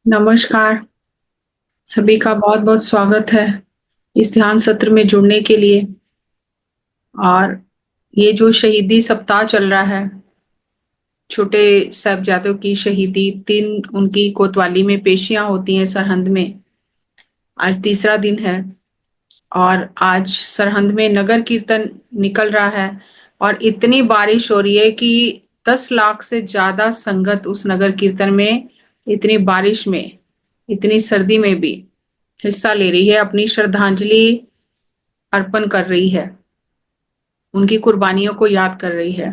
नमस्कार। सभी का बहुत बहुत स्वागत है इस ध्यान सत्र में जुड़ने के लिए। और ये जो शहीदी सप्ताह चल रहा है, छोटे साहिबजादों की शहीदी, 3 उनकी कोतवाली में पेशियां होती हैं सरहंद में। आज तीसरा दिन है और आज सरहंद में नगर कीर्तन निकल रहा है और इतनी बारिश हो रही है कि 10 लाख से ज्यादा संगत उस नगर कीर्तन में, इतनी बारिश में, इतनी सर्दी में भी हिस्सा ले रही है, अपनी श्रद्धांजलि अर्पण कर रही है, उनकी कुर्बानियों को याद कर रही है।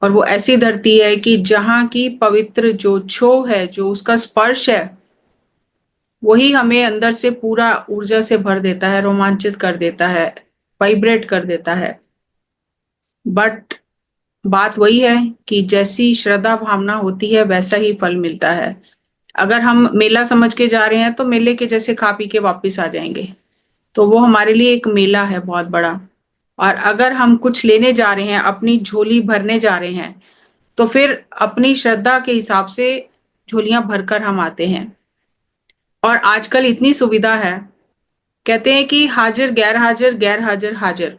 और वो ऐसी धरती है कि जहां की पवित्र जो छो है, जो उसका स्पर्श है, वही हमें अंदर से पूरा ऊर्जा से भर देता है, रोमांचित कर देता है, वाइब्रेट कर देता है। बट बात वही है कि जैसी श्रद्धा भावना होती है वैसा ही फल मिलता है। अगर हम मेला समझ के जा रहे हैं तो मेले के जैसे खा पी के वापिस आ जाएंगे, तो वो हमारे लिए एक मेला है बहुत बड़ा। और अगर हम कुछ लेने जा रहे हैं, अपनी झोली भरने जा रहे हैं, तो फिर अपनी श्रद्धा के हिसाब से झोलियां भरकर हम आते हैं। और आजकल इतनी सुविधा है, कहते हैं कि हाजिर गैर हाजिर, गैर हाजिर हाजिर।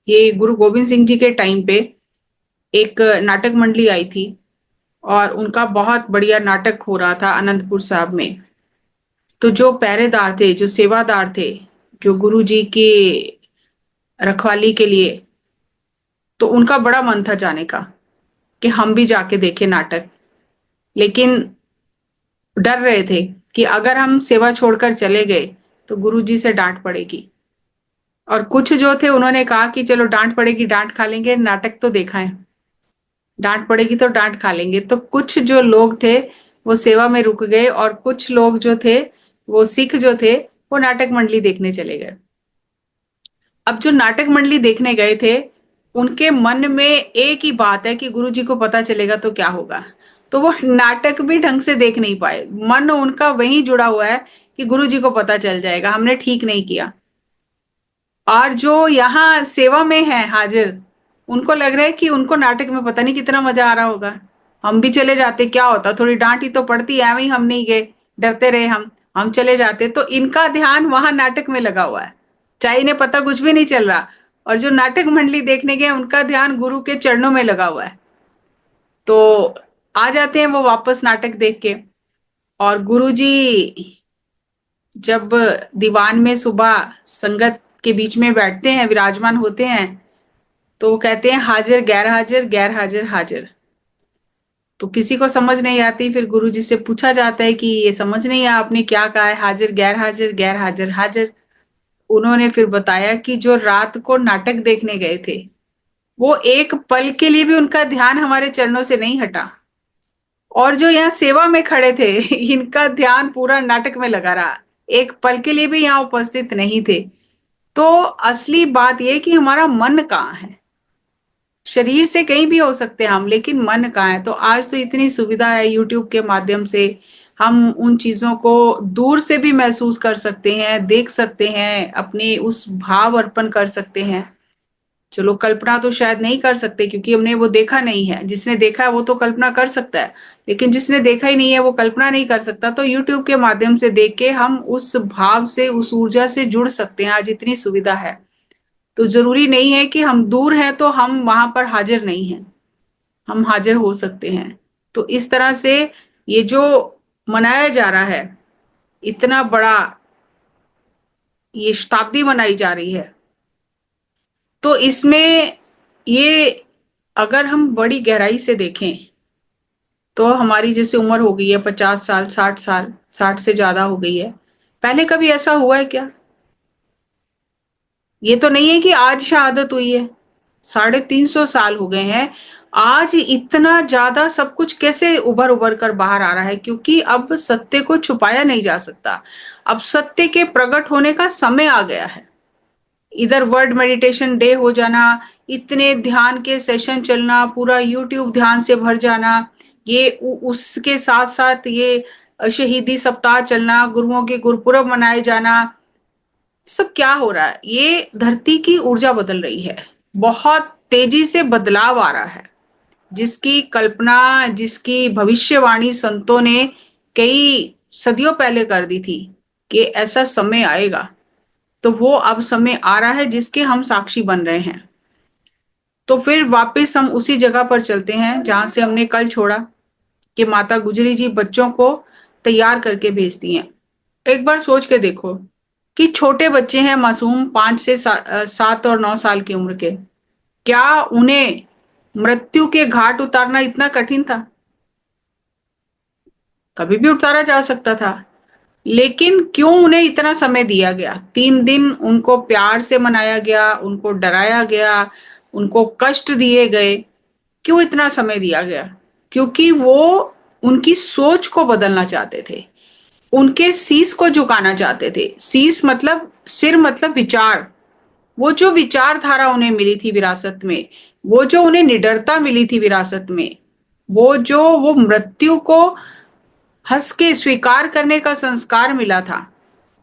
ये गुरु गोविंद सिंह जी के टाइम पे एक नाटक मंडली आई थी और उनका बहुत बढ़िया नाटक हो रहा था अनंतपुर साहब में। तो जो पहरेदार थे, जो सेवादार थे, जो गुरु जी की रखवाली के लिए, तो उनका बड़ा मन था जाने का कि हम भी जाके देखें नाटक। लेकिन डर रहे थे कि अगर हम सेवा छोड़कर चले गए तो गुरुजी से डांट पड़ेगी। और कुछ जो थे उन्होंने कहा कि चलो डांट पड़ेगी, डांट खा लेंगे, नाटक तो देखा है, डांट पड़ेगी तो डांट खा लेंगे। तो कुछ जो लोग थे वो सेवा में रुक गए और कुछ लोग जो थे, वो सिख जो थे, वो नाटक मंडली देखने चले गए। अब जो नाटक मंडली देखने गए थे, उनके मन में एक ही बात है कि गुरुजी को पता चलेगा तो क्या होगा। तो वो नाटक भी ढंग से देख नहीं पाए, मन उनका वहीं जुड़ा हुआ है कि गुरुजी को पता चल जाएगा, हमने ठीक नहीं किया। और जो यहाँ सेवा में है हाजिर, उनको लग रहा है कि उनको नाटक में पता नहीं कितना मजा आ रहा होगा, हम भी चले जाते, क्या होता, थोड़ी डांट ही तो पड़ती है, हम नहीं गए, डरते रहे हम चले जाते। तो इनका ध्यान वहां नाटक में लगा हुआ है, चाहे इन्हें पता कुछ भी नहीं चल रहा। और जो नाटक मंडली देखने गए, उनका ध्यान गुरु के चरणों में लगा हुआ है। तो आ जाते हैं वो वापस नाटक देख के। और गुरु जी जब दीवान में सुबह संगत के बीच में बैठते हैं, विराजमान होते हैं, तो वो कहते हैं हाजिर गैर हाजिर, गैर हाजिर हाजिर। तो किसी को समझ नहीं आती, फिर गुरु जी से पूछा जाता है कि ये समझ नहीं आया, आपने क्या कहा है, हाजिर गैर हाजिर, गैर हाजिर हाजिर। उन्होंने फिर बताया कि जो रात को नाटक देखने गए थे, वो एक पल के लिए भी उनका ध्यान हमारे चरणों से नहीं हटा। और जो यहाँ सेवा में खड़े थे इनका ध्यान पूरा नाटक में लगा रहा, एक पल के लिए भी यहाँ उपस्थित नहीं थे। तो असली बात यह कि हमारा मन कहाँ है। शरीर से कहीं भी हो सकते हैं हम, लेकिन मन कहाँ है। तो आज तो इतनी सुविधा है, यूट्यूब के माध्यम से हम उन चीजों को दूर से भी महसूस कर सकते हैं, देख सकते हैं, अपने उस भाव अर्पण कर सकते हैं। चलो कल्पना तो शायद नहीं कर सकते क्योंकि हमने वो देखा नहीं है, जिसने देखा है वो तो कल्पना कर सकता है, लेकिन जिसने देखा ही नहीं है वो कल्पना नहीं कर सकता। तो यूट्यूब के माध्यम से देख के हम उस भाव से, उस ऊर्जा से जुड़ सकते हैं। आज इतनी सुविधा है, तो जरूरी नहीं है कि हम दूर हैं तो हम वहां पर हाजिर नहीं हैं, हम हाजिर हो सकते हैं। तो इस तरह से ये जो मनाया जा रहा है, इतना बड़ा ये शताब्दी मनाई जा रही है, तो इसमें ये अगर हम बड़ी गहराई से देखें तो हमारी जैसे उम्र हो गई है 50 साल, 60 साल, 60 से ज्यादा हो गई है, पहले कभी ऐसा हुआ है क्या? ये तो नहीं है कि आज शहादत हुई है, 350 साल हो गए हैं। आज इतना ज्यादा सब कुछ कैसे उभर उभर कर बाहर आ रहा है? क्योंकि अब सत्य को छुपाया नहीं जा सकता, अब सत्य के प्रकट होने का समय आ गया है। इधर वर्ल्ड मेडिटेशन डे हो जाना, इतने ध्यान के सेशन चलना, पूरा यूट्यूब ध्यान से भर जाना, ये उसके साथ साथ ये शहीदी सप्ताह चलना, गुरुओं के गुरुपुरब मनाए जाना, सब क्या हो रहा है? ये धरती की ऊर्जा बदल रही है, बहुत तेजी से बदलाव आ रहा है, जिसकी कल्पना, जिसकी भविष्यवाणी संतों ने कई सदियों पहले कर दी थी कि ऐसा समय आएगा, तो वो अब समय आ रहा है जिसके हम साक्षी बन रहे हैं। तो फिर वापस हम उसी जगह पर चलते हैं जहां से हमने कल छोड़ा, कि माता गुजरी जी बच्चों को तैयार करके भेजती हैं। एक बार सोच के देखो कि छोटे बच्चे हैं, मासूम, 5 से 7 और 9 साल की उम्र के, क्या उन्हें मृत्यु के घाट उतारना इतना कठिन था? कभी भी उतारा जा सकता था, लेकिन क्यों उन्हें इतना समय दिया गया? 3 दिन उनको प्यार से मनाया गया, उनको डराया गया, उनको कष्ट दिए गए। क्यों इतना समय दिया गया? क्योंकि वो उनकी सोच को बदलना चाहते थे, उनके शीश को झुकाना चाहते थे। शीश मतलब सिर, मतलब विचार। वो जो विचारधारा उन्हें मिली थी विरासत में, वो जो उन्हें निडरता मिली थी विरासत में, वो मृत्यु को हंस के स्वीकार करने का संस्कार मिला था,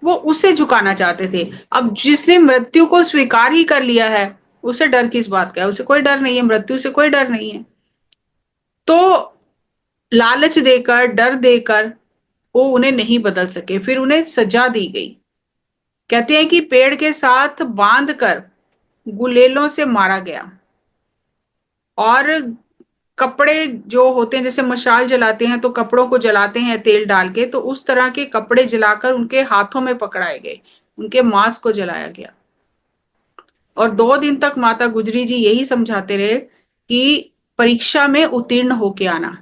वो उसे झुकाना चाहते थे। अब जिसने मृत्यु को स्वीकार ही कर लिया है, उसे डर किस बात का है? उसे कोई डर नहीं है, मृत्यु से कोई डर नहीं है। तो लालच देकर, डर देकर वो उन्हें नहीं बदल सके, फिर उन्हें सजा दी गई। कहते हैं कि पेड़ के साथ बांध कर गुलेलों से मारा गया, और कपड़े जो होते हैं, जैसे मशाल जलाते हैं तो कपड़ों को जलाते हैं तेल डाल के, तो उस तरह के कपड़े जलाकर उनके हाथों में पकड़ाए गए, उनके मांस को जलाया गया। और 2 दिन तक माता गुजरी जी यही समझाते रहे कि परीक्षा में उत्तीर्ण होके आना।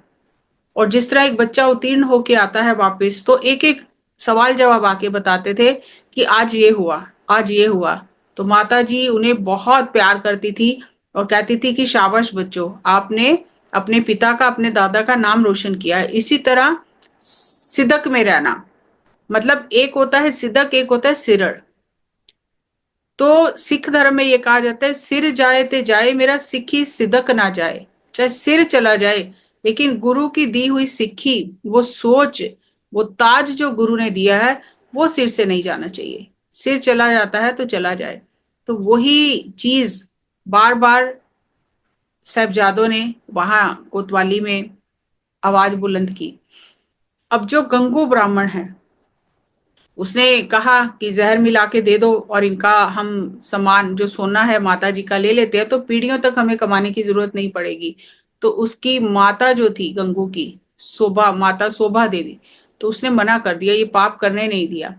और जिस तरह एक बच्चा उत्तीर्ण होके आता है वापस, तो एक एक सवाल जवाब आके बताते थे कि आज ये हुआ, आज ये हुआ। तो माता जी उन्हें बहुत प्यार करती थी और कहती थी कि शाबाश बच्चों, आपने अपने पिता का, अपने दादा का नाम रोशन किया है। इसी तरह सिदक में रहना, मतलब एक होता है सिदक, एक होता है सिरड़। तो सिख धर्म में ये कहा जाता है, सिर जाए ते जाए मेरा सिक्खी सिदक ना जाए। चाहे सिर चला जाए, लेकिन गुरु की दी हुई सिक्खी, वो सोच, वो ताज जो गुरु ने दिया है, वो सिर से नहीं जाना चाहिए। सिर चला जाता है तो चला जाए। तो वही चीज बार बार साहबजादों ने वहां कोतवाली में आवाज बुलंद की। अब जो गंगू ब्राह्मण है, उसने कहा कि जहर मिला के दे दो और इनका हम सामान जो सोना है माता जी का ले लेते हैं, तो पीढ़ियों तक हमें कमाने की जरूरत नहीं पड़ेगी। तो उसकी माता जो थी गंगू की, शोभा माता, शोभा देवी, तो उसने मना कर दिया, ये पाप करने नहीं दिया।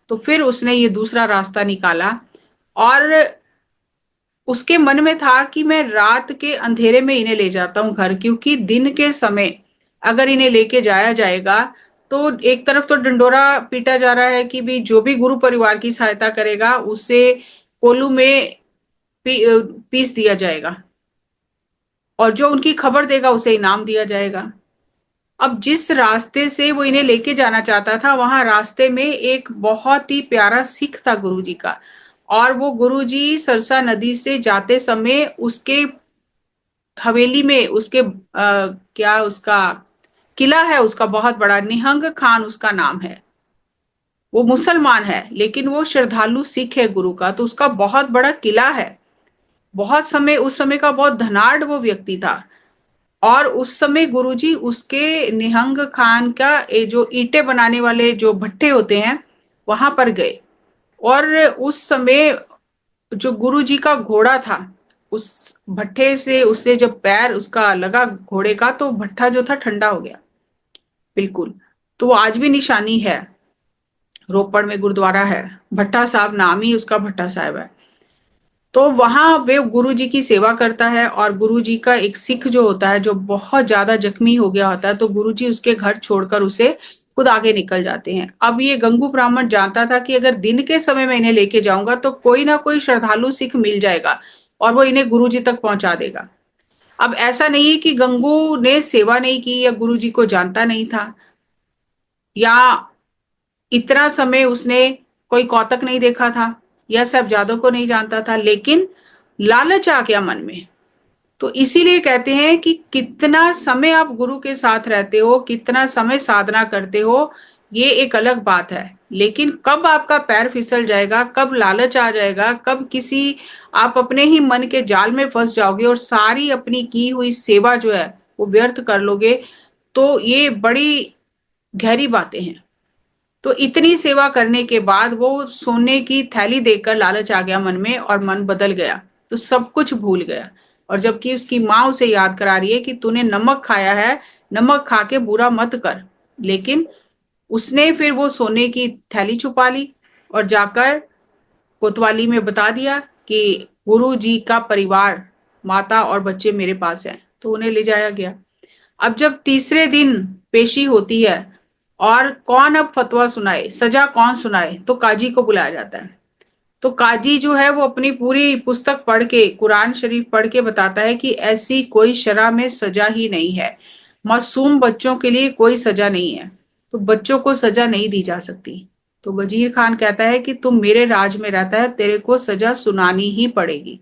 तो फिर उसने ये दूसरा रास्ता निकाला, और उसके मन में था कि मैं रात के अंधेरे में इन्हें ले जाता हूँ घर, क्योंकि दिन के समय अगर इन्हें लेके जाया जाएगा, तो एक तरफ तो डंडोरा पीटा जा रहा है कि भी जो भी गुरु परिवार की सहायता करेगा उसे कोल्लू में पीस दिया जाएगा, और जो उनकी खबर देगा उसे इनाम दिया जाएगा। अब जिस रास्ते से वो इन्हें लेके जाना चाहता था, वहां रास्ते में एक बहुत ही प्यारा सिख था गुरु जी का, और वो गुरु जी सरसा नदी से जाते समय उसके हवेली में, उसके क्या उसका किला है, उसका बहुत बड़ा, निहंग खान उसका नाम है। वो मुसलमान है लेकिन वो श्रद्धालु सिख है गुरु का, तो उसका बहुत बड़ा किला है। बहुत समय, उस समय का बहुत धनाढ़ वो व्यक्ति था। और उस समय गुरुजी उसके निहंग खान का ये जो ईंटें बनाने वाले जो भट्टे होते हैं, वहां पर गए। और उस समय जो गुरुजी का घोड़ा था, उस भट्टे से उससे जब पैर उसका लगा घोड़े का, तो भट्टा जो था ठंडा हो गया बिल्कुल। तो वो आज भी निशानी है, रोपड़ में गुरुद्वारा है, भट्टा साहब नाम ही उसका भट्टा साहब है। तो वहां वे गुरु जी की सेवा करता है, और गुरु जी का एक सिख जो होता है, जो बहुत ज्यादा जख्मी हो गया होता है, तो गुरु जी उसके घर छोड़कर उसे खुद आगे निकल जाते हैं। अब ये गंगू ब्राह्मण जानता था कि अगर दिन के समय में इन्हें लेके जाऊंगा तो कोई ना कोई श्रद्धालु सिख मिल जाएगा, और वो इन्हें गुरु जी तक पहुंचा देगा। अब ऐसा नहीं है कि गंगू ने सेवा नहीं की या गुरु जी को जानता नहीं था, या इतना समय उसने कोई कौतक नहीं देखा था, या साहबजादों को नहीं जानता था, लेकिन लालच आ गया मन में। तो इसीलिए कहते हैं कि कितना समय आप गुरु के साथ रहते हो, कितना समय साधना करते हो, ये एक अलग बात है। लेकिन कब आपका पैर फिसल जाएगा, कब लालच आ जाएगा, कब किसी आप अपने ही मन के जाल में फंस जाओगे और सारी अपनी की हुई सेवा जो है वो व्यर्थ कर लोगे, तो ये बड़ी गहरी बातें हैं। तो इतनी सेवा करने के बाद वो सोने की थैली देखकर लालच आ गया मन में और मन बदल गया, तो सब कुछ भूल गया। और जबकि उसकी माँ उसे याद करा रही है कि तूने नमक खाया है, नमक खा के बुरा मत कर, लेकिन उसने फिर वो सोने की थैली छुपा ली और जाकर कोतवाली में बता दिया कि गुरु जी का परिवार, माता और बच्चे मेरे पास हैं। तो उन्हें ले जाया गया। अब जब तीसरे दिन पेशी होती है और कौन अब फतवा सुनाए, सजा कौन सुनाए, तो काजी को बुलाया जाता है। तो काजी जो है वो अपनी पूरी पुस्तक पढ़ के, कुरान शरीफ पढ़ के बताता है कि ऐसी कोई शरह में सजा ही नहीं है, मासूम बच्चों के लिए कोई सजा नहीं है, तो बच्चों को सजा नहीं दी जा सकती। तो वजीर खान कहता है कि तुम मेरे राज में रहता है, तेरे को सजा सुनानी ही पड़ेगी।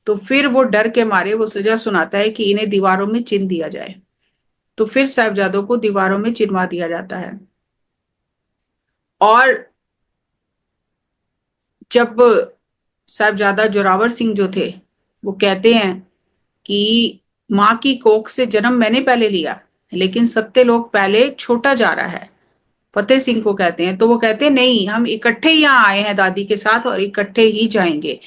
तो फिर वो डर के मारे वो सजा सुनाता है कि इन्हें दीवारों में चिन दिया जाए। तो फिर साहबजादों को दीवारों में चिनवा दिया जाता है। और जब साहबजादा जोरावर सिंह जो थे वो कहते हैं कि माँ की कोख से जन्म मैंने पहले लिया, लेकिन सत्यलोक पहले छोटा जा रहा है, फतेह सिंह को कहते हैं। तो वो कहते हैं नहीं, हम इकट्ठे यहाँ आए हैं दादी के साथ और इकट्ठे ही जाएंगे।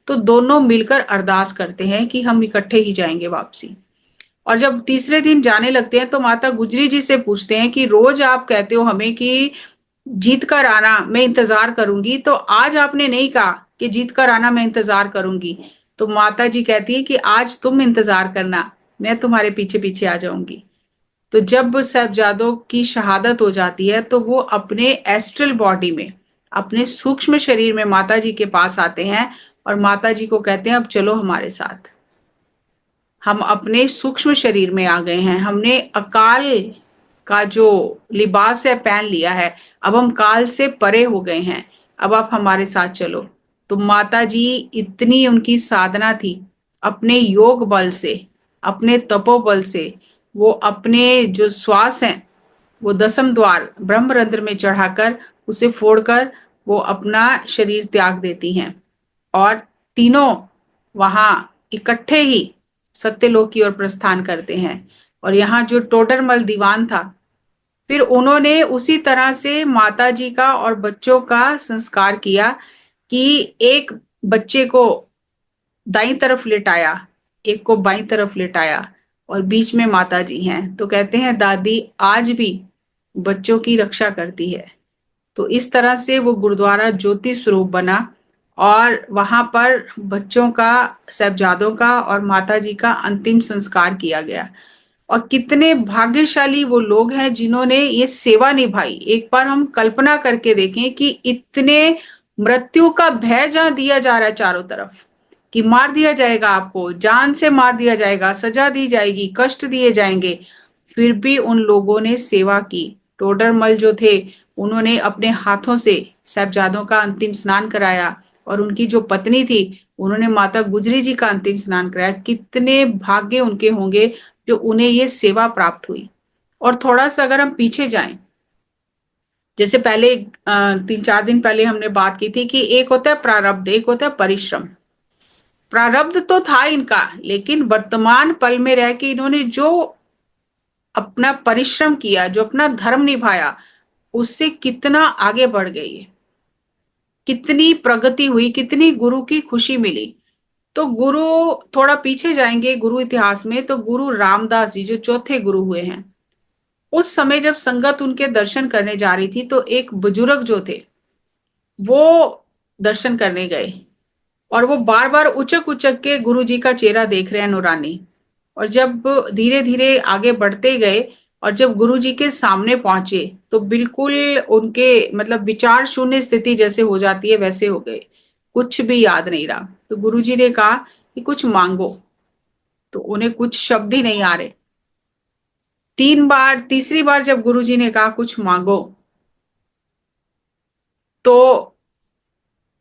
तो दोनों मिलकर अरदास करते हैं कि हम इकट्ठे ही जाएंगे वापसी। और जब तीसरे दिन जाने लगते हैं तो माता गुजरी जी से पूछते हैं कि रोज आप कहते हो हमें कि जीत कर आना, मैं इंतजार करूंगी, तो आज आपने नहीं कहा कि जीत कर आना, मैं इंतजार करूंगी। तो माता जी कहती है कि आज तुम इंतजार करना, मैं तुम्हारे पीछे पीछे आ जाऊंगी। तो जब साहबजादों की शहादत हो जाती है तो वो अपने एस्ट्रल बॉडी में, अपने सूक्ष्म शरीर में माता जी के पास आते हैं और माता जी को कहते हैं अब चलो हमारे साथ, हम अपने सूक्ष्म शरीर में आ गए हैं, हमने अकाल का जो लिबास है पहन लिया है, अब हम काल से परे हो गए हैं, अब आप हमारे साथ चलो। तो माता जी, इतनी उनकी साधना थी, अपने योग बल से, अपने तपोबल से, वो अपने जो श्वास हैं वो दसम द्वार ब्रह्मरंध्र में चढ़ाकर उसे फोड़कर वो अपना शरीर त्याग देती हैं और तीनों वहां इकट्ठे ही सत्यलोक की ओर प्रस्थान करते हैं। और यहाँ जो टोडरमल दीवान था, फिर उन्होंने उसी तरह से माता जी का और बच्चों का संस्कार किया कि एक बच्चे को दाईं तरफ लिटाया, एक को बाईं तरफ लिटाया और बीच में माता जी हैं। तो कहते हैं दादी आज भी बच्चों की रक्षा करती है। तो इस तरह से वो गुरुद्वारा ज्योति स्वरूप बना और वहां पर बच्चों का, साहबजादों का और माता जी का अंतिम संस्कार किया गया। और कितने भाग्यशाली वो लोग हैं जिन्होंने ये सेवा निभाई। एक बार हम कल्पना करके देखें कि इतने मृत्यु का भय जहां दिया जा रहा है चारों तरफ, कि मार दिया जाएगा, आपको जान से मार दिया जाएगा, सजा दी जाएगी, कष्ट दिए जाएंगे, फिर भी उन लोगों ने सेवा की। टोडरमल जो थे उन्होंने अपने हाथों से साहबजादों का अंतिम स्नान कराया और उनकी जो पत्नी थी उन्होंने माता गुजरी जी का अंतिम स्नान कराया। कितने भाग्य उनके होंगे जो उन्हें ये सेवा प्राप्त हुई। और थोड़ा सा अगर हम पीछे जाएं, जैसे पहले 3-4 दिन पहले हमने बात की थी कि एक होता है प्रारब्ध, एक होता है परिश्रम। प्रारब्ध तो था इनका, लेकिन वर्तमान पल में रह के इन्होंने जो अपना परिश्रम किया, जो अपना धर्म निभाया, उससे कितना आगे बढ़ गई है, कितनी प्रगति हुई, कितनी गुरु की खुशी मिली। तो गुरु, थोड़ा पीछे जाएंगे गुरु इतिहास में, तो गुरु रामदास जी जो चौथे गुरु हुए हैं, उस समय जब संगत उनके दर्शन करने जा रही थी तो एक बुजुर्ग जो थे वो दर्शन करने गए और वो बार बार उचक उचक के गुरु जी का चेहरा देख रहे हैं, नूरानी। और जब धीरे धीरे आगे बढ़ते गए और जब गुरु जी के सामने पहुंचे तो बिल्कुल उनके मतलब विचार शून्य स्थिति जैसे हो जाती है वैसे हो गए, कुछ भी याद नहीं रहा। तो गुरु जी ने कहा कि कुछ मांगो, तो उन्हें कुछ शब्द ही नहीं आ रहे। 3 बार, तीसरी बार जब गुरु जी ने कहा कुछ मांगो, तो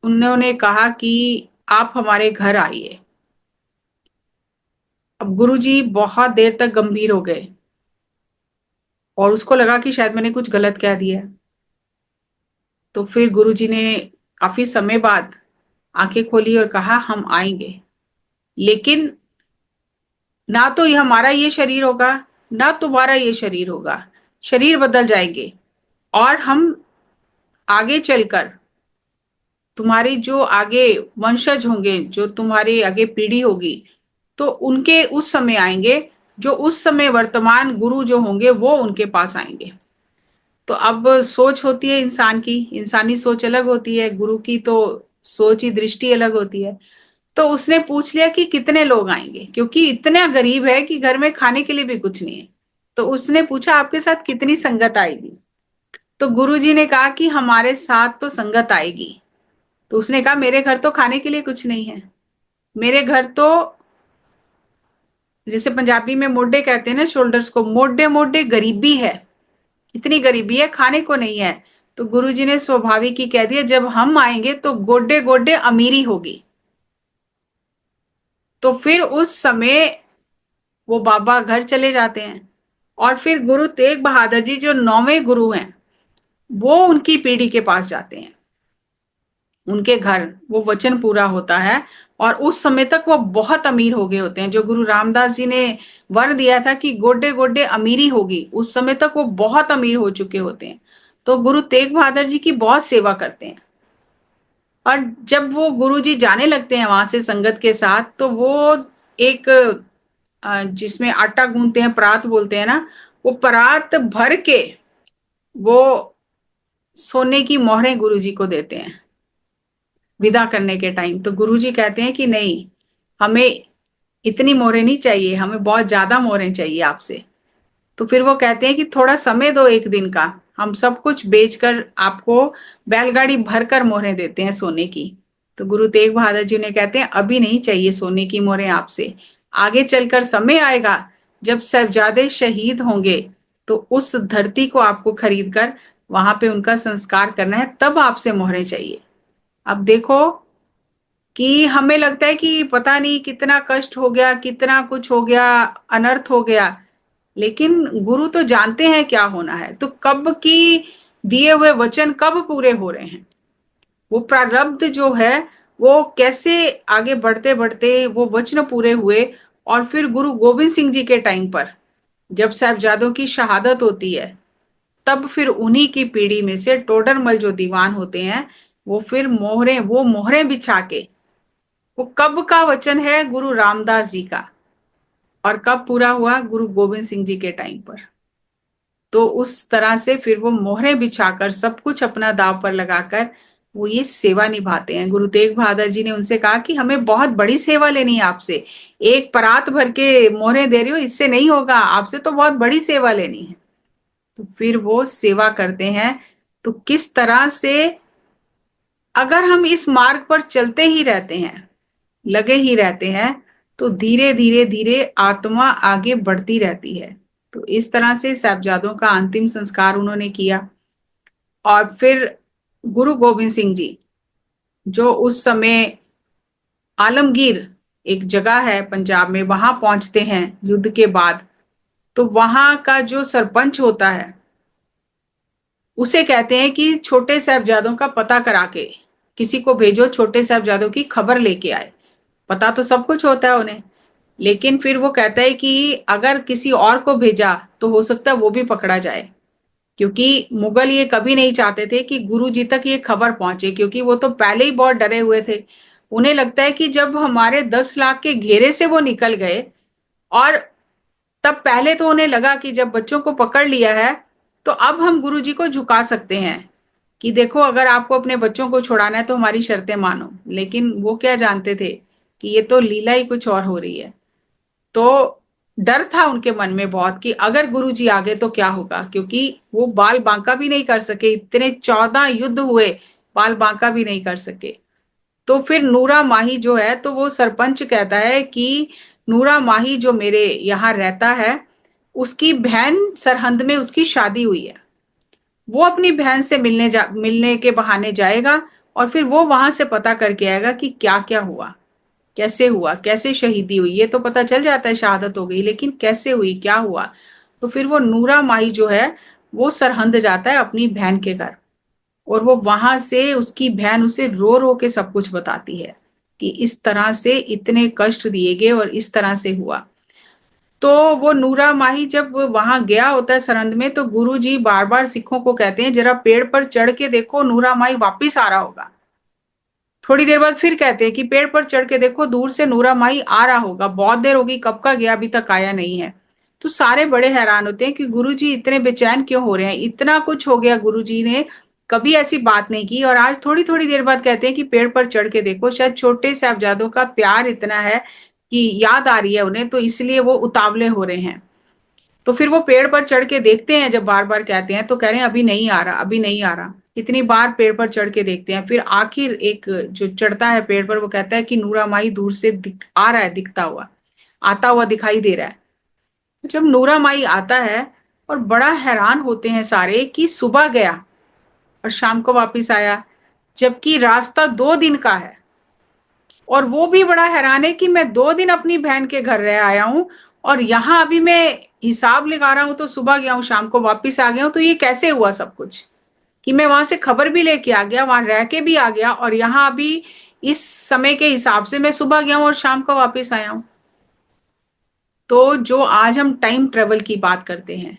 उन्होंने कहा कि आप हमारे घर आइए। अब गुरुजी बहुत देर तक गंभीर हो गए और उसको लगा कि शायद मैंने कुछ गलत कह दिया है। तो फिर गुरुजी ने काफी समय बाद आंखें खोली और कहा हम आएंगे, लेकिन ना तो ये हमारा ये शरीर होगा, ना तुम्हारा ये शरीर होगा, शरीर बदल जाएंगे, और हम आगे चलकर तुम्हारी जो आगे वंशज होंगे, जो तुम्हारी आगे पीढ़ी होगी, तो उनके उस समय आएंगे, जो उस समय वर्तमान गुरु जो होंगे वो उनके पास आएंगे। तो अब सोच होती है इंसान की, इंसानी सोच अलग होती है, गुरु की तो सोच ही दृष्टि अलग होती है। तो उसने पूछ लिया कि कितने लोग आएंगे, क्योंकि इतना गरीब है कि घर में खाने के लिए भी कुछ नहीं है। तो उसने पूछा आपके साथ कितनी संगत आएगी। तो गुरुजी ने कहा कि हमारे साथ तो संगत आएगी। तो उसने कहा मेरे घर तो खाने के लिए कुछ नहीं है, मेरे घर तो, जिसे पंजाबी में मोढे कहते हैं ना, शोल्डर्स को, मोढे मोढे गरीबी है, इतनी गरीबी है, खाने को नहीं है। तो गुरुजी ने स्वाभाविक ही कह दिया जब हम आएंगे तो गोडे गोडे अमीरी होगी। तो फिर उस समय वो बाबा घर चले जाते हैं, और फिर गुरु तेग बहादुर जी जो 9वें गुरु हैं, वो उनकी पीढ़ी के पास जाते हैं, उनके घर वो वचन पूरा होता है। और उस समय तक वो बहुत अमीर हो गए होते हैं, जो गुरु रामदास जी ने वर दिया था कि गोडे गोडे अमीरी होगी, उस समय तक वो बहुत अमीर हो चुके होते हैं। तो गुरु तेग बहादुर जी की बहुत सेवा करते हैं। और जब वो गुरु जी जाने लगते हैं वहां से संगत के साथ, तो वो एक जिसमें आटा गूंथते हैं, परात बोलते हैं ना, वो परात भर के वो सोने की मोहरें गुरुजी को देते हैं विदा करने के टाइम। तो गुरुजी कहते हैं कि नहीं, हमें इतनी मोहरें नहीं चाहिए, हमें बहुत ज्यादा मोहरें चाहिए आपसे। तो फिर वो कहते हैं कि थोड़ा समय दो, एक दिन का, हम सब कुछ बेचकर आपको बैलगाड़ी भरकर मोहरें देते हैं सोने की। तो गुरु तेग बहादुर जी ने कहते हैं अभी नहीं चाहिए सोने की मोहरें आपसे, आगे चलकर समय आएगा जब साहिबजादे शहीद होंगे, तो उस धरती को आपको खरीद कर वहां पे उनका संस्कार करना है, तब आपसे मोहरें चाहिए। अब देखो कि हमें लगता है कि पता नहीं कितना कष्ट हो गया, कितना कुछ हो गया, अनर्थ हो गया, लेकिन गुरु तो जानते हैं क्या होना है, तो कब की दिए हुए वचन कब पूरे हो रहे हैं, वो प्रारब्ध जो है वो कैसे आगे बढ़ते बढ़ते वो वचन पूरे हुए। और फिर गुरु गोविंद सिंह जी के टाइम पर जब साहबजादों की शहादत होती है, तब फिर उन्हीं की पीढ़ी में से टोडरमल जो दीवान होते हैं, वो फिर मोहरें बिछा के, वो कब का वचन है, गुरु रामदास जी का, और कब पूरा हुआ, गुरु गोविंद सिंह जी के टाइम पर। तो उस तरह से फिर वो मोहरें बिछाकर सब कुछ अपना दांव पर लगाकर वो ये सेवा निभाते हैं। गुरु तेग बहादुर जी ने उनसे कहा कि हमें बहुत बड़ी सेवा लेनी है आपसे, एक परात भर के मोहरें दे रही हो, इससे नहीं होगा, आपसे तो बहुत बड़ी सेवा लेनी है। तो फिर वो सेवा करते हैं। तो किस तरह से अगर हम इस मार्ग पर चलते ही रहते हैं, लगे ही रहते हैं, तो धीरे धीरे धीरे आत्मा आगे बढ़ती रहती है। तो इस तरह से साहबजादों का अंतिम संस्कार उन्होंने किया। और फिर गुरु गोविंद सिंह जी जो उस समय आलमगीर एक जगह है पंजाब में, वहां पहुंचते हैं युद्ध के बाद। तो वहां का जो सरपंच होता है उसे कहते हैं कि छोटे साहबजादों का पता करा के किसी को भेजो, छोटे साहबजादों की खबर लेके आए। पता तो सब कुछ होता है उन्हें, लेकिन फिर वो कहता है कि अगर किसी और को भेजा तो हो सकता है वो भी पकड़ा जाए, क्योंकि मुगल ये कभी नहीं चाहते थे कि गुरु जी तक ये खबर पहुंचे, क्योंकि वो तो पहले ही बहुत डरे हुए थे। उन्हें लगता है कि जब हमारे 10 लाख के घेरे से वो निकल गए, और तब पहले तो उन्हें लगा कि जब बच्चों को पकड़ लिया है तो अब हम गुरु जी को झुका सकते हैं कि देखो अगर आपको अपने बच्चों को छुड़ाना है तो हमारी शर्तें मानो। लेकिन वो क्या जानते थे कि ये तो लीला ही कुछ और हो रही है। तो डर था उनके मन में बहुत कि अगर गुरुजी आ गए तो क्या होगा, क्योंकि वो बाल बांका भी नहीं कर सके, इतने 14 युद्ध हुए, बाल बांका भी नहीं कर सके। तो फिर नूरा माही जो है, तो वो सरपंच कहता है कि नूरा माही जो मेरे यहाँ रहता है, उसकी बहन सरहंद में उसकी शादी हुई है, वो अपनी बहन से मिलने के बहाने जाएगा, और फिर वो वहां से पता करके आएगा कि क्या क्या हुआ, कैसे शहीदी हुई। ये तो पता चल जाता है शहादत हो गई, लेकिन कैसे हुई, क्या हुआ। तो फिर वो नूरा माही जो है वो सरहंद जाता है अपनी बहन के घर, और वो वहां से उसकी बहन उसे रो रो के सब कुछ बताती है कि इस तरह से इतने कष्ट दिए गए और इस तरह से हुआ। तो वो नूरा माही जब वहां गया होता है सरहंद में, तो गुरुजी बार बार सिखों को कहते हैं जरा पेड़ पर चढ़ के देखो, नूरा माही वापिस आ रहा होगा। थोड़ी देर बाद फिर कहते हैं कि पेड़ पर चढ़ के देखो, दूर से नूरा माही आ रहा होगा। बहुत देर होगी, कब का गया, अभी तक आया नहीं है। तो सारे बड़े हैरान होते हैं कि गुरुजी इतने बेचैन क्यों हो रहे हैं, इतना कुछ हो गया, गुरुजी ने कभी ऐसी बात नहीं की, और आज थोड़ी थोड़ी देर बाद कहते हैं कि पेड़ पर चढ़ के देखो। शायद छोटे साहबजादों का प्यार इतना है कि याद आ रही है उन्हें, तो इसलिए वो उतावले हो रहे हैं। तो फिर वो पेड़ पर चढ़ के देखते हैं, जब बार बार कहते हैं तो कह रहे हैं अभी नहीं आ रहा, अभी नहीं आ रहा। कितनी बार पेड़ पर चढ़ के देखते हैं, फिर आखिर एक जो चढ़ता है पेड़ पर, वो कहता है कि नूरा माही दूर से आ रहा है, दिखता हुआ, आता हुआ दिखाई दे रहा है। तो जब नूरा माही आता है, और बड़ा हैरान होते हैं सारे कि सुबह गया और शाम को वापिस आया, जबकि रास्ता 2 दिन का है। और वो भी बड़ा हैरान है कि मैं 2 दिन अपनी बहन के घर रह आया हूं, और यहाँ अभी मैं हिसाब लगा रहा हूं, तो सुबह गया हूँ, शाम को वापिस आ गया हूं, तो ये कैसे हुआ सब कुछ, कि मैं वहां से खबर भी लेके आ गया, वहां रह के भी आ गया, और यहाँ अभी इस समय के हिसाब से मैं सुबह गया हूं और शाम को वापिस आया हूं। तो जो आज हम टाइम ट्रेवल की बात करते हैं,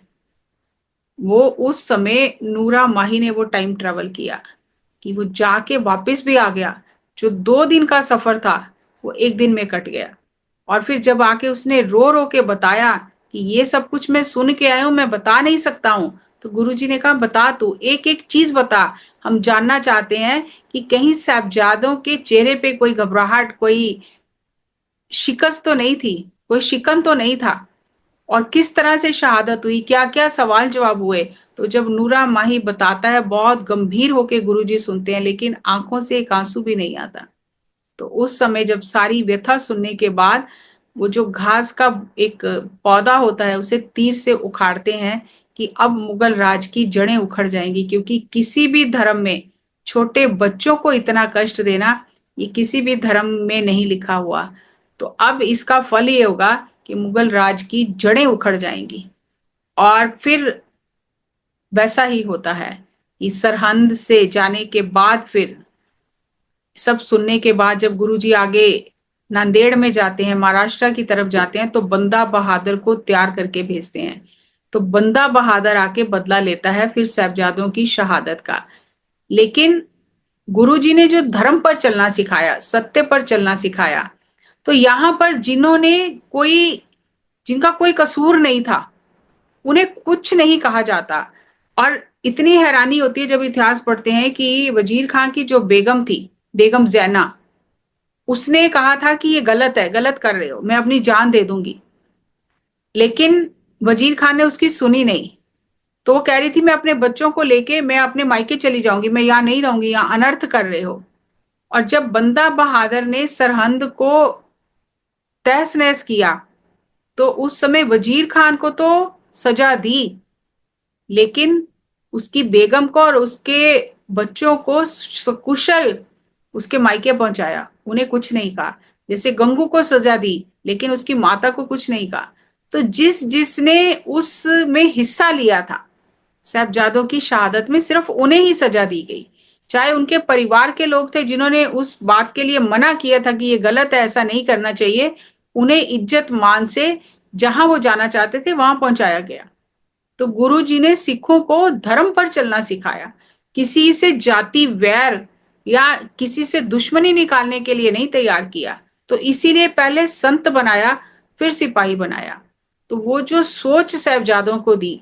वो उस समय नूरा माही ने वो टाइम ट्रेवल किया, कि वो जाके वापस भी आ गया। जो 2 दिन का सफर था, वो 1 दिन में कट गया। और फिर जब आके उसने रो रो के बताया कि ये सब कुछ मैं सुन के आया हूं, मैं बता नहीं सकता हूं, तो गुरुजी ने कहा बता, तू एक एक चीज बता, हम जानना चाहते हैं कि कहीं साहबजादों के चेहरे पे कोई घबराहट, कोई शिकस्त तो नहीं थी, कोई शिकन तो नहीं था, और किस तरह से शहादत हुई, क्या क्या सवाल जवाब हुए। तो जब नूरा माही बताता है, बहुत गंभीर होके गुरुजी सुनते हैं, लेकिन आंखों से एक आंसू भी नहीं आता। तो उस समय जब सारी व्यथा सुनने के बाद, वो जो घास का एक पौधा होता है, उसे तीर से उखाड़ते हैं कि अब मुगल राज की जड़ें उखड़ जाएंगी, क्योंकि किसी भी धर्म में छोटे बच्चों को इतना कष्ट देना, ये किसी भी धर्म में नहीं लिखा हुआ। तो अब इसका फल ये होगा कि मुगल राज की जड़ें उखड़ जाएंगी। और फिर वैसा ही होता है कि सरहंद से जाने के बाद, फिर सब सुनने के बाद जब गुरुजी आगे नांदेड़ में जाते हैं, महाराष्ट्र की तरफ जाते हैं, तो बंदा बहादुर को तैयार करके भेजते हैं। तो बंदा बहादुर आके बदला लेता है फिर साहबजादों की शहादत का। लेकिन गुरुजी ने जो धर्म पर चलना सिखाया, सत्य पर चलना सिखाया, तो यहाँ पर जिन्होंने कोई जिनका कोई कसूर नहीं था, उन्हें कुछ नहीं कहा जाता। और इतनी हैरानी होती है जब इतिहास पढ़ते हैं कि वजीर खान की जो बेगम थी, बेगम जैना, उसने कहा था कि ये गलत है, गलत कर रहे हो, मैं अपनी जान दे दूंगी। लेकिन वजीर खान ने उसकी सुनी नहीं। तो वो कह रही थी मैं अपने बच्चों को लेके मैं अपने मायके चली जाऊंगी, मैं यहाँ नहीं रहूंगी, यहाँ अनर्थ कर रहे हो। और जब बंदा बहादुर ने सरहंद को तहस नहस किया, तो उस समय वजीर खान को तो सजा दी, लेकिन उसकी बेगम को और उसके बच्चों को सकुशल उसके मायके पहुंचाया, उन्हें कुछ नहीं कहा। जैसे गंगू को सजा दी, लेकिन उसकी माता को कुछ नहीं कहा। तो जिस जिसने उसमें हिस्सा लिया था, साहबजादों की शहादत में, सिर्फ उन्हें ही सजा दी गई। चाहे उनके परिवार के लोग थे जिन्होंने उस बात के लिए मना किया था कि ये गलत है, ऐसा नहीं करना चाहिए, उन्हें इज्जत मान से जहां वो जाना चाहते थे वहां पहुंचाया गया। तो गुरु जी ने सिखों को धर्म पर चलना सिखाया, किसी से जाति वैर या किसी से दुश्मनी निकालने के लिए नहीं तैयार किया। तो इसीलिए पहले संत बनाया, फिर सिपाही बनाया। तो वो जो सोच साहबजादों को दी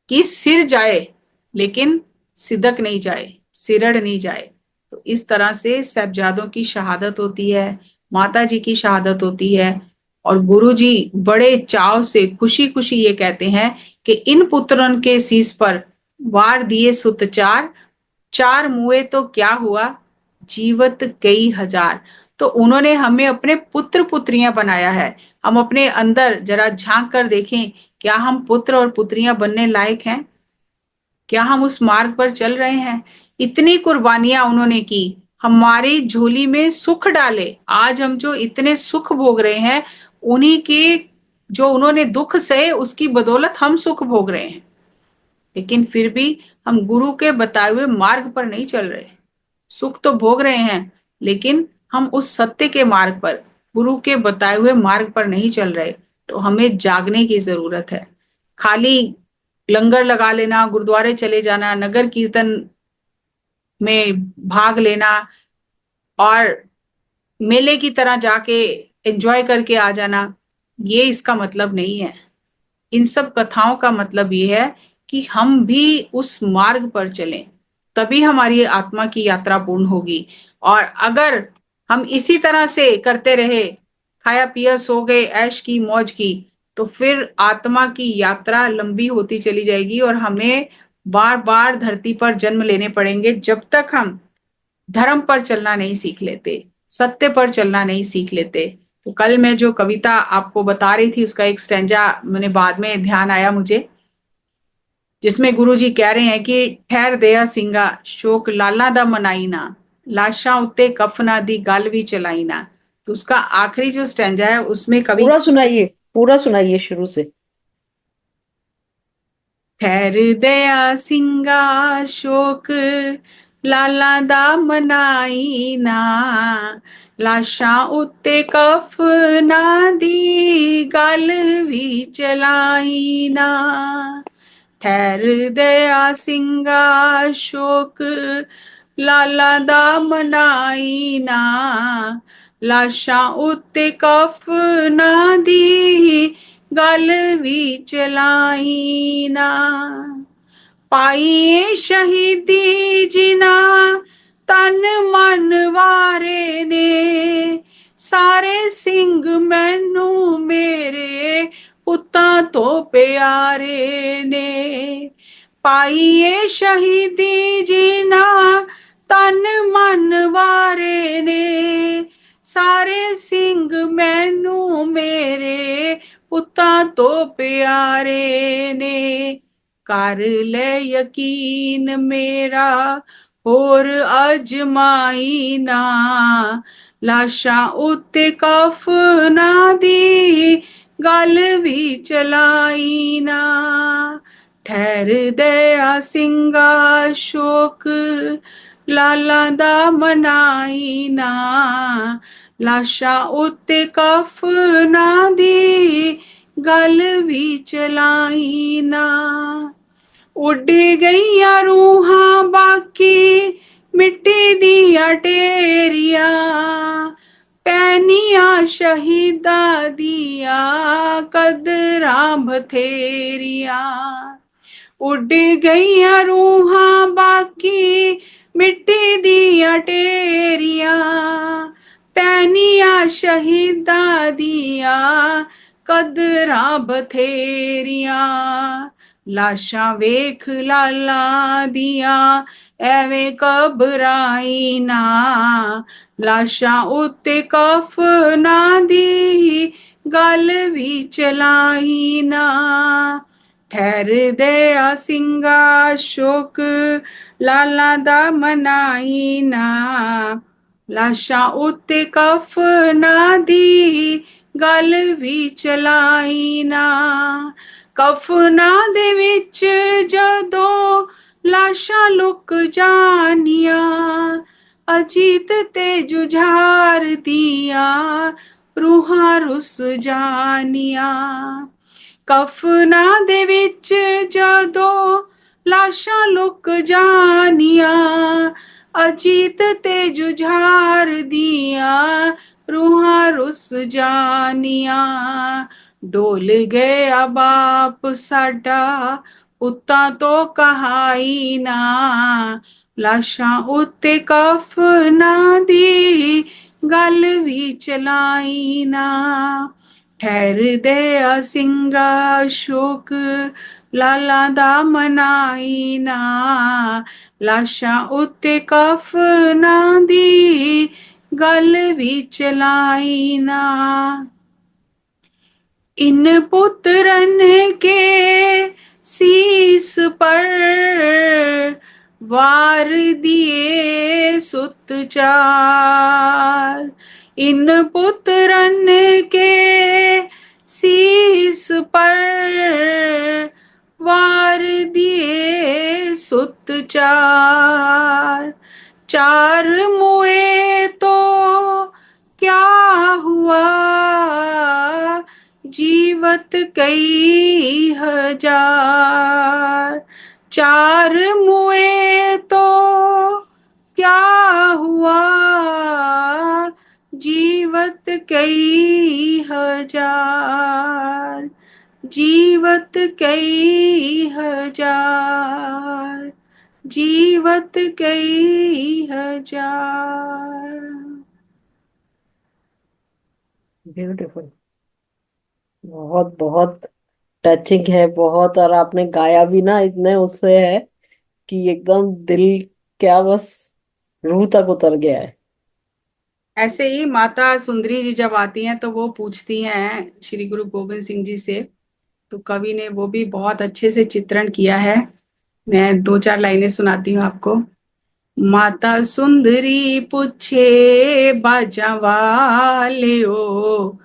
कि सिर जाए लेकिन सिदक नहीं जाए, सिरड़ नहीं जाए, तो इस तरह से साहबजादों की शहादत होती है, माता जी की शहादत होती है। और गुरु जी बड़े चाव से खुशी खुशी ये कहते हैं कि इन पुत्रन के शीस पर वार दिए सुत चार, चार मुए तो क्या हुआ, जीवत कई हजार। तो उन्होंने हमें अपने पुत्र पुत्रियां बनाया है। हम अपने अंदर जरा झांक कर देखें, क्या हम पुत्र और पुत्रियां बनने लायक हैं? क्या हम उस मार्ग पर चल रहे हैं? इतनी कुर्बानियां उन्होंने की, हमारी झोली में सुख डाले। आज हम जो इतने सुख भोग रहे हैं, उन्हीं के जो उन्होंने दुख सहे, उसकी बदौलत हम सुख भोग रहे हैं। लेकिन फिर भी हम गुरु के बताए हुए मार्ग पर नहीं चल रहे। सुख तो भोग रहे हैं, लेकिन हम उस सत्य के मार्ग पर, गुरु के बताए हुए मार्ग पर नहीं चल रहे। तो हमें जागने की जरूरत है। खाली लंगर लगा लेना, गुरुद्वारे चले जाना, नगर कीर्तन में भाग लेना और मेले की तरह जाके एंजॉय करके आ जाना, ये इसका मतलब नहीं है। इन सब कथाओं का मतलब ये है कि हम भी उस मार्ग पर चलें, तभी हमारी आत्मा की यात्रा पूर्ण होगी। और अगर हम इसी तरह से करते रहे, खाया पिया सो गए, ऐश की मौज की, तो फिर आत्मा की यात्रा लंबी होती चली जाएगी और हमें बार बार धरती पर जन्म लेने पड़ेंगे, जब तक हम धर्म पर चलना नहीं सीख लेते, सत्य पर चलना नहीं सीख लेते। तो कल मैं जो कविता आपको बता रही थी, उसका एक स्टैंजा मैंने बाद में ध्यान आया मुझे, जिसमें गुरुजी कह रहे हैं कि ठहर दया सिंगा शोक लाला दा मनाई ना, लाशा उत्ते कफना दी गल भी चलाई ना। तो उसका आखिरी जो स्टैंजा है उसमें कवि, पूरा सुनाइए, पूरा सुनाइए शुरू से। ठहर दया सिंगा शोक लाला दा मनाई ना, लाशां उत्ते कफना दी गल भी चलाई ना। ठहर दया सिंगा शोक लाला दा मनाई ना, लाशां उत्ते कफना दी गल भी चलाई ना। पाइए शहीदी जिना तन मन वारे ने, सारे सिंह मैनू मेरे पुत्तां तो प्यारे ने। पाइए शहीदी जिना तन मन वारे ने, सारे सिंह मैनू मेरे पुत्तां तो प्यारे ने। कर ले यकीन मेरा होर अजमाई ना, लाशां उत्ते कफना दी गल भी चलाई ना। ठहर दया सिंगा शोक लाला दा मनाई ना, लाशां उत्ते कफना दी गल भी चलाई ना। उड़ गईया रूहां बाकी मिट्टी दिया ढेरिया, पैनिया शहीदा दिया कदरां बथेरिया। उड़ गईया रूहां बाकी मिट्टी दिया ढेरिया, पैनिया शहीदा दिया कदरां बथेरिया। लाशां वेख लाला दिया एवें घबराई ना, लाशां उत्ते कफना दी गल भी चलाई ना। ठहर दया सिंगा शोक लाला दा मनाई ना, लाशां उत्ते कफना दी गल भी चलाई ना। कफना दे विच जदों लाशां लुक जानिया, अजीत ते जुझार दिया रूहां रुस जानिया। कफना दे विच जदों लाशां लुक जानिया, अजीत ते जुझार दिया रूहां रुस जानिया। डोल गया बाप साडा पुत्तां तो कहाई ना, लाशां उत्ते कफना दी गल भी चलाई ना। ठहर दया सिंगा शोक लाला दा मनाई ना, लाशां उत्ते कफना दी गल भी चलाई ना। इन पुत्रन के शीस पर वार दिए सुत चार, इन पुत्रन के शीस पर वार दिए सुत चार। चार मुए तो क्या हुआ जीवन कई हजार, चार मुए तो क्या हुआ, जीवत कई हजार, जीवत कई हजार, जीवत कई हजार। ब्यूटीफुल। बहुत बहुत टचिंग है बहुत। और आपने गाया भी ना इतने उससे है कि एकदम दिल, क्या बस रूह तक उतर गया है। ऐसे ही माता सुंदरी जी जब आती हैं तो वो पूछती हैं श्री गुरु गोविंद सिंह जी से, तो कवि ने वो भी बहुत अच्छे से चित्रण किया है। मैं दो चार लाइनें सुनाती हूँ आपको। माता सुंदरी पूछे बाजा वालियो,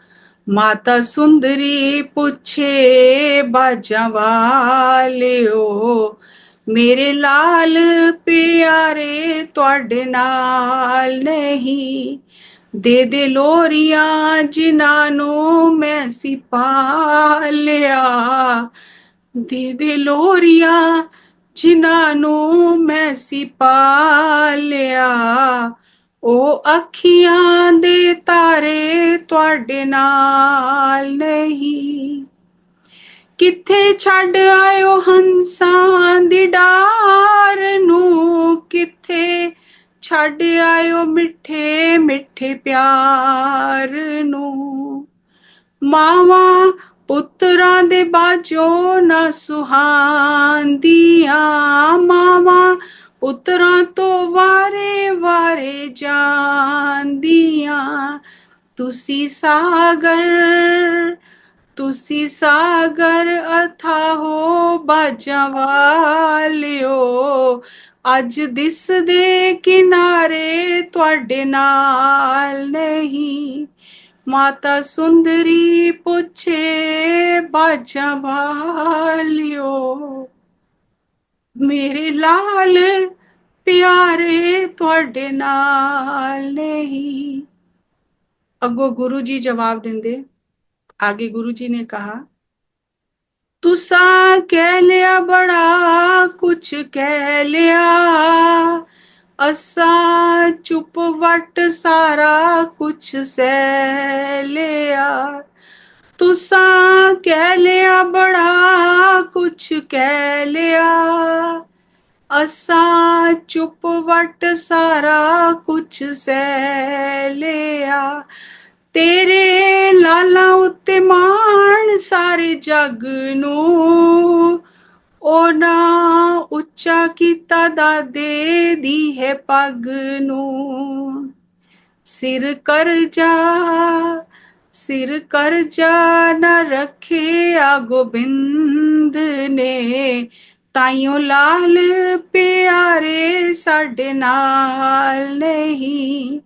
माता सुंदरी पूछे बाजा वालियो, मेरे लाल प्यारे तुहाडे नाल नहीं, दे लोरियां जिन्हां नू मैं सिपालिया, दे लोरियां जिन्हां नू मैं सिपालिया, ओ अखियां दे तारे तुहाडे नाल नहीं, किथे छड़ आयो हंसां दी डार नू, किथे छड़ आयो मिठे मिठे प्यार नू, मावां पुत्रां दे बाजो ना सुहांदियां, मावां पुत्रां तो वारे वारे जांदियां, तुसी सागर, तुसी सागर अथाहो बाजां वालियो, अज दिस दे किनारे तुहाडे नाल नहीं, माता सुंदरी पूछे बाजां वालियो, मेरे लाल प्यारे तुहाडे नाल नहीं। अगो गुरु जी जवाब देंदे, आगे गुरु जी ने कहा, तुसा कह लिया बड़ा कुछ कह लिया, असा चुप वट सारा कुछ सह लिया, तुसा कह लिया बड़ा कुछ कह लिया, असा चुप वट सारा कुछ सह लिया, तेरे लाला उत्ते मान सारे जग नू, ओना उच्चा कीता दादे दी है पग नू, सिर करजा, सिर करजा न रखे आ गोबिंद ने, ताइयों लाल प्यारे साडे नाल नहीं,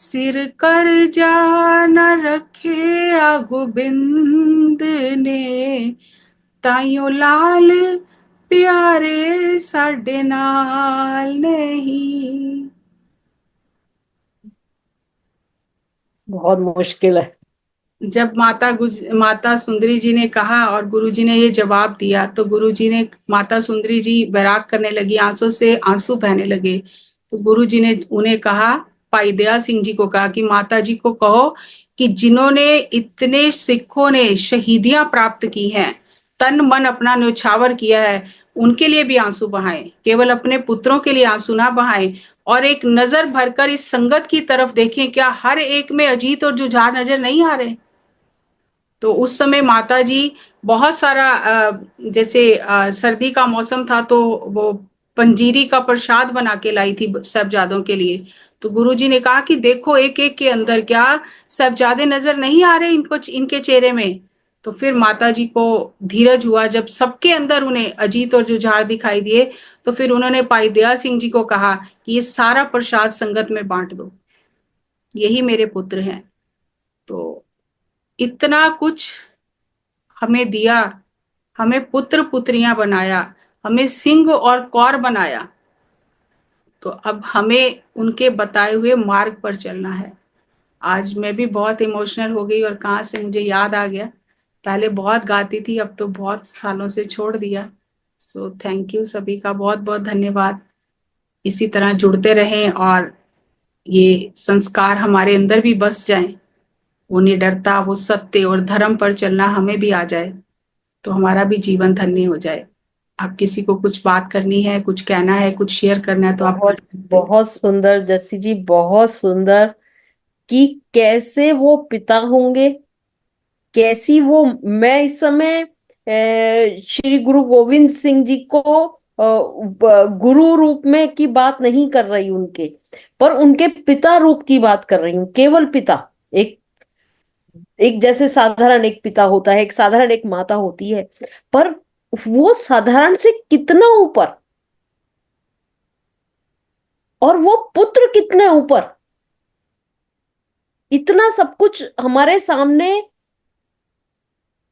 सिर करजा न रखे आ गोबिंद ने, ताइयों लाल प्यारे साडे नाल नहीं। बहुत मुश्किल है। जब माता सुंदरी जी ने कहा और गुरु जी ने ये जवाब दिया, तो गुरु जी ने, माता सुंदरी जी बैराग करने लगी, आंसू से आंसू बहने लगे। तो गुरु जी ने उन्हें कहा, भाई दया सिंह जी को कहा कि माता जी को कहो कि जिन्होंने इतने सिखों ने शहीदियां प्राप्त की हैं, तन मन अपना न्यौछावर किया है, उनके लिए भी आंसू बहाएं, केवल अपने पुत्रों के लिए आंसू ना बहाएं, और एक नजर भरकर इस संगत की तरफ देखें, क्या हर एक में अजीत और जुझार नजर नहीं आ रहे। तो उस समय माता जी बहुत सारा जैसे सर्दी का मौसम था, तो वो पंजीरी का प्रसाद बना के लाई थी साहबजादों के लिए। तो गुरुजी ने कहा कि देखो एक एक के अंदर क्या साहबजादे नजर नहीं आ रहे इनको, इनके चेहरे में। तो फिर माता जी को धीरज हुआ, जब सबके अंदर उन्हें अजीत और जुझार दिखाई दिए, तो फिर उन्होंने भाई दया सिंह जी को कहा कि ये सारा प्रसाद संगत में बांट दो, यही मेरे पुत्र हैं। तो इतना कुछ हमें दिया, हमें पुत्र पुत्रियां बनाया, हमें सिंह और कौर बनाया, तो अब हमें उनके बताए हुए मार्ग पर चलना है। आज मैं भी बहुत इमोशनल हो गई और कहाँ से मुझे याद आ गया पहले बहुत गाती थी, अब तो बहुत सालों से छोड़ दिया। सो थैंक यू, सभी का बहुत बहुत धन्यवाद। इसी तरह जुड़ते रहें और ये संस्कार हमारे अंदर भी बस जाएं, वो निडरता, वो सत्य और धर्म पर चलना हमें भी आ जाए, तो हमारा भी जीवन धन्य हो जाए। आप किसी को कुछ बात करनी है, कुछ कहना है, कुछ शेयर करना है तो आप कर बहुत सकते हैं। बहुत सुंदर जस्सी जी, बहुत सुंदर। कि कैसे वो पिता होंगे, कैसी वो, मैं इस समय श्री गुरु गोविंद सिंह जी को गुरु रूप में की बात नहीं कर रही उनके, पर उनके पिता रूप की बात कर रही हूँ। केवल पिता, एक एक जैसे साधारण एक पिता होता है, एक साधारण एक माता होती है, पर वो साधारण से कितना ऊपर, और वो पुत्र कितने ऊपर। इतना सब कुछ हमारे सामने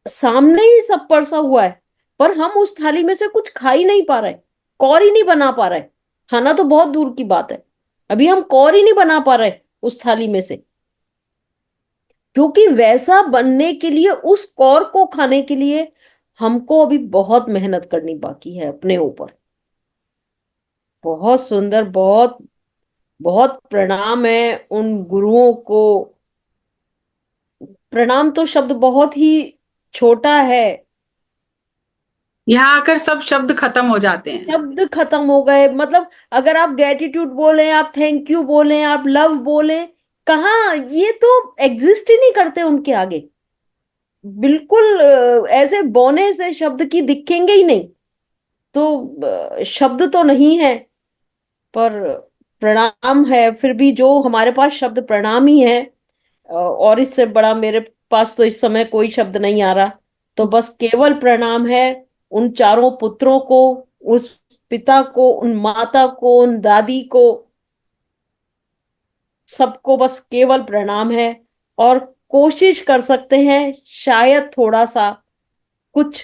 सामने ही सब परसा हुआ है, पर हम उस थाली में से कुछ खा ही नहीं पा रहे, कौर ही नहीं बना पा रहे। खाना तो बहुत दूर की बात है, अभी हम कौर ही नहीं बना पा रहे उस थाली में से। क्योंकि वैसा बनने के लिए, उस कौर को खाने के लिए, हमको अभी बहुत मेहनत करनी बाकी है अपने ऊपर। बहुत सुंदर, बहुत बहुत प्रणाम है उन गुरुओं को। प्रणाम तो शब्द बहुत ही छोटा है, यहाँ आकर सब शब्द खत्म हो जाते हैं। शब्द खत्म हो गए। मतलब अगर आप ग्रेटिट्यूड बोले, आप थैंक यू बोले, आप लव बोले, कहाँ, ये तो एग्जिस्ट ही नहीं करते उनके आगे। बिल्कुल ऐसे बौने से शब्द की दिखेंगे ही नहीं। तो शब्द तो नहीं है, पर प्रणाम है। फिर भी जो हमारे पास शब्द प्रणाम ही है, और इससे बड़ा मेरे पास तो इस समय कोई शब्द नहीं आ रहा। तो बस केवल प्रणाम है उन चारों पुत्रों को, उस पिता को, उन माता को, उन दादी को, सबको बस केवल प्रणाम है। और कोशिश कर सकते हैं, शायद थोड़ा सा कुछ,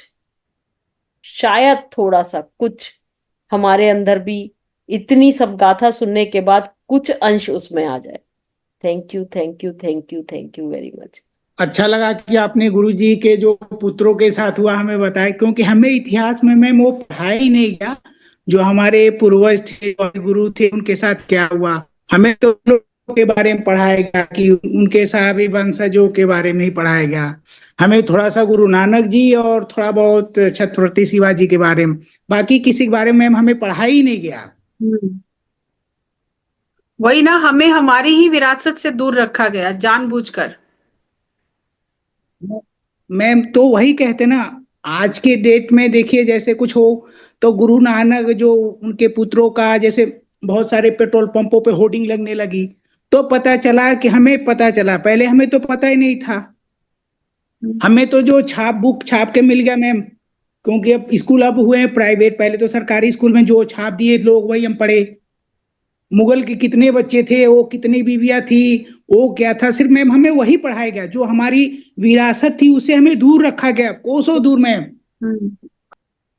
शायद थोड़ा सा कुछ हमारे अंदर भी, इतनी सब गाथा सुनने के बाद कुछ अंश उसमें आ जाए। Thank you, thank you, thank you, thank you very much. अच्छा लगा कि आपने गुरु जी के जो पुत्रों के साथ हुआ हमें बताया, क्योंकि हमें इतिहास में मैम वो पढ़ाया ही नहीं गया जो हमारे पूर्वज थे और गुरु थे उनके साथ क्या हुआ। हमें तो उन लोगों के बारे में पढ़ाया गया कि उनके साहबी वंशजों के बारे में ही पढ़ाया गया। हमें थोड़ा सा गुरु नानक जी और थोड़ा बहुत छत्रपति शिवाजी के बारे में, बाकी किसी के बारे में मैम हमें पढ़ाया ही नहीं गया। हम्म। वही ना, हमें हमारी ही विरासत से दूर रखा गया जानबूझकर। मैम तो वही कहते ना, आज के डेट में देखिए जैसे कुछ हो तो गुरु नानक जो उनके पुत्रों का, जैसे बहुत सारे पेट्रोल पंपों पे होर्डिंग लगने लगी, तो पता चला कि हमें पता चला, पहले हमें तो पता ही नहीं था। हमें तो जो छाप बुक छाप के मिल गया मैम, क्योंकि अब स्कूल अब हुए हैं प्राइवेट, पहले तो सरकारी स्कूल में जो छाप दिए लोग वही हम पढ़े। मुगल के कितने बच्चे थे, वो कितनी बीवियां थी, वो क्या था, सिर्फ मैम हमें वही पढ़ाया गया। जो हमारी विरासत थी उसे हमें दूर रखा गया, कोसों दूर मैम। हम्म।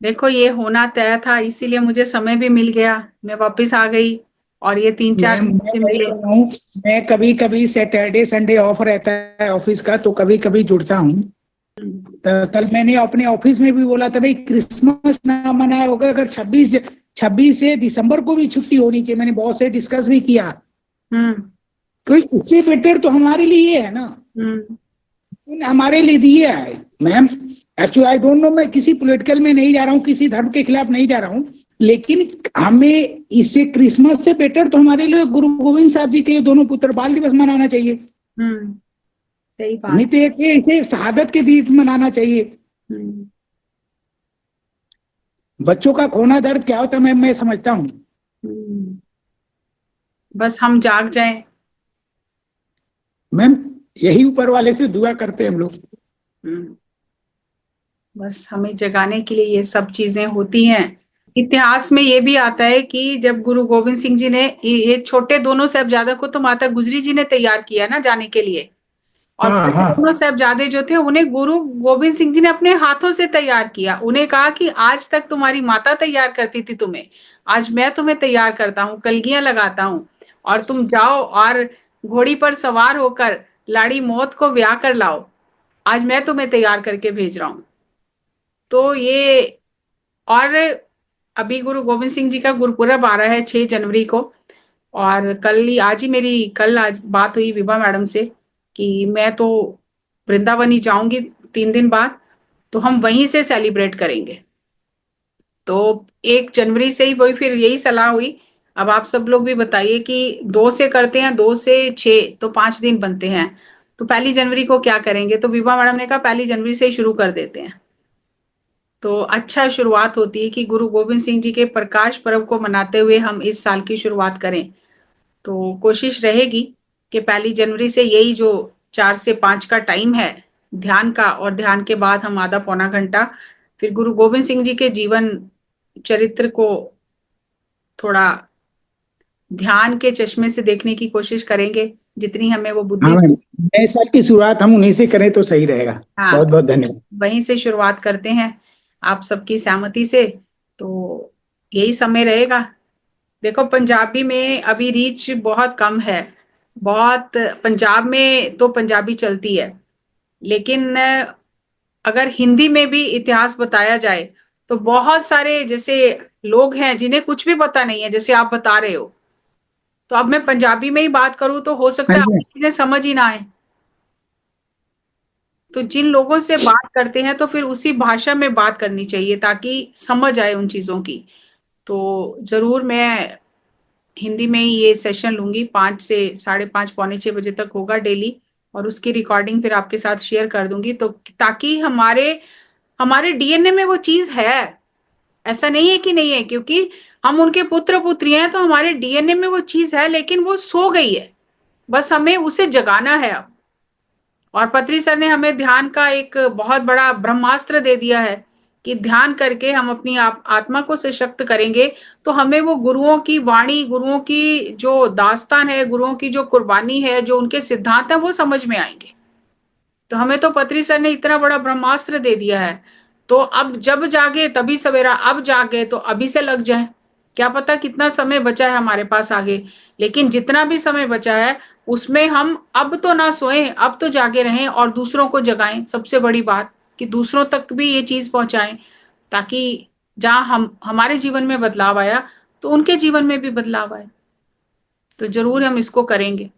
देखो, ये होना तय था, इसीलिए मुझे समय भी मिल गया, मैं वापस आ गई और ये 3-4 मैम मैं घंटे वही मिले। कर रहा हूँ, मैं कभी कभी सैटरडे संडे ऑफ रहता है ऑफिस का, तो कभी कभी जुड़ता हूँ। तो कल मैंने अपने ऑफिस में भी बोला था भाई क्रिसमस ना मनाया होगा, अगर 26 से दिसंबर को भी छुट्टी होनी चाहिए, मैंने बॉस से डिस्कस भी किया। हम्म। तो इससे बेटर तो हमारे लिए है ना, हम्म। हमारे लिए दिया है ma'am. Actually I don't know, मैं किसी पॉलिटिकल में नहीं जा रहा हूँ, किसी धर्म के खिलाफ नहीं जा रहा हूँ, लेकिन हमें इससे क्रिसमस से बेटर तो हमारे लिए गुरु गोविंद साहब जी के दोनों पुत्र बाल दिवस मनाना चाहिए। हम्म। सही हमें बात। तो एक इसे शहादत के दिन मनाना चाहिए। हम्म। बच्चों का खोना दर्द क्या होता है मैम, मैं समझता हूँ। हम्म। बस हम जाग जाएं। मैम यही ऊपर वाले से दुआ करते हैं हम लोग। हम्म। बस हमें जगाने के लिए ये सब चीजें होती हैं। इतिहास में ये भी आता है कि जब गुरु गोविंद सिंह जी ने ये छोटे दोनों साहबजादों को तो माता गुजरी जी ने तैयार किया ना जाने के लिए, और हाँ बड़े हाँ। दोनों साहबजादे जो थे उन्हें गुरु गोविंद सिंह जी ने अपने हाथों से तैयार किया। उन्हें कहा कि आज तक तुम्हारी माता तैयार करती थी तुम्हें, आज मैं तुम्हें तैयार करता हूँ, कलगियां लगाता हूँ, और तुम जाओ और घोड़ी पर सवार होकर लाड़ी मौत को ब्याह कर लाओ। आज मैं तुम्हें तैयार करके भेज रहा हूं। तो ये, और अभी गुरु गोविंद सिंह जी का गुरुपुरब आ रहा है 6 जनवरी को। और कल ही, आज ही मेरी आज बात हुई विभा मैडम से कि मैं तो वृंदावन ही जाऊंगी 3 दिन बाद, तो हम वहीं से सेलिब्रेट करेंगे। तो 1 जनवरी से ही वही, फिर यही सलाह हुई। अब आप सब लोग भी बताइए कि 2 से करते हैं, 2 से 6 तो 5 दिन बनते हैं, तो 1 जनवरी को क्या करेंगे? तो विभा मैडम ने कहा 1 जनवरी से ही शुरू कर देते हैं। तो अच्छा शुरुआत होती है कि गुरु गोविंद सिंह जी के प्रकाश पर्व को मनाते हुए हम इस साल की शुरुआत करें। तो कोशिश रहेगी कि 1 जनवरी से यही जो 4 से 5 का टाइम है ध्यान का, और ध्यान के बाद हम आधा पौना घंटा फिर गुरु गोविंद सिंह जी के जीवन चरित्र को थोड़ा ध्यान के चश्मे से देखने की कोशिश करेंगे, जितनी हमें वो बुद्धि। हाँ, नए साल की शुरुआत हम उन्हीं से करें तो सही रहेगा। हाँ, बहुत बहुत धन्यवाद। वहीं से शुरुआत करते हैं आप सबकी सहमति से। तो यही समय रहेगा। देखो, पंजाबी में अभी रीच बहुत कम है। बहुत, पंजाब में तो पंजाबी चलती है, लेकिन अगर हिंदी में भी इतिहास बताया जाए तो बहुत सारे जैसे लोग हैं जिन्हें कुछ भी पता नहीं है, जैसे आप बता रहे हो। तो अब मैं पंजाबी में ही बात करूं तो हो सकता हाँ है जी। आपको चीजें समझ ही ना आए। तो जिन लोगों से बात करते हैं तो फिर उसी भाषा में बात करनी चाहिए ताकि समझ आए उन चीजों की। तो जरूर मैं हिंदी में ही ये सेशन लूंगी, 5 से 5:30 पौने 6 बजे तक होगा डेली। और उसकी रिकॉर्डिंग फिर आपके साथ शेयर कर दूंगी, तो ताकि हमारे हमारे डीएनए में वो चीज है। ऐसा नहीं है कि नहीं है, क्योंकि हम उनके पुत्र पुत्री हैं, तो हमारे डीएनए में वो चीज है, लेकिन वो सो गई है। बस हमें उसे जगाना है अब। और पत्री सर ने हमें ध्यान का एक बहुत बड़ा ब्रह्मास्त्र दे दिया है कि ध्यान करके हम अपनी आत्मा को सशक्त करेंगे, तो हमें वो गुरुओं की वाणी, गुरुओं की जो दास्तान है, गुरुओं की जो कुर्बानी है, जो उनके सिद्धांत है, वो समझ में आएंगे। तो हमें तो पत्री सर ने इतना बड़ा ब्रह्मास्त्र दे दिया है। तो अब जब जागे तभी सवेरा, अब जागे तो अभी से लग जाए। क्या पता कितना समय बचा है हमारे पास आगे, लेकिन जितना भी समय बचा है उसमें हम अब तो ना सोएं, अब तो जागे रहें और दूसरों को जगाएं। सबसे बड़ी बात कि दूसरों तक भी ये चीज पहुंचाएं, ताकि जहां हम हमारे जीवन में बदलाव आया तो उनके जीवन में भी बदलाव आए। तो जरूर हम इसको करेंगे।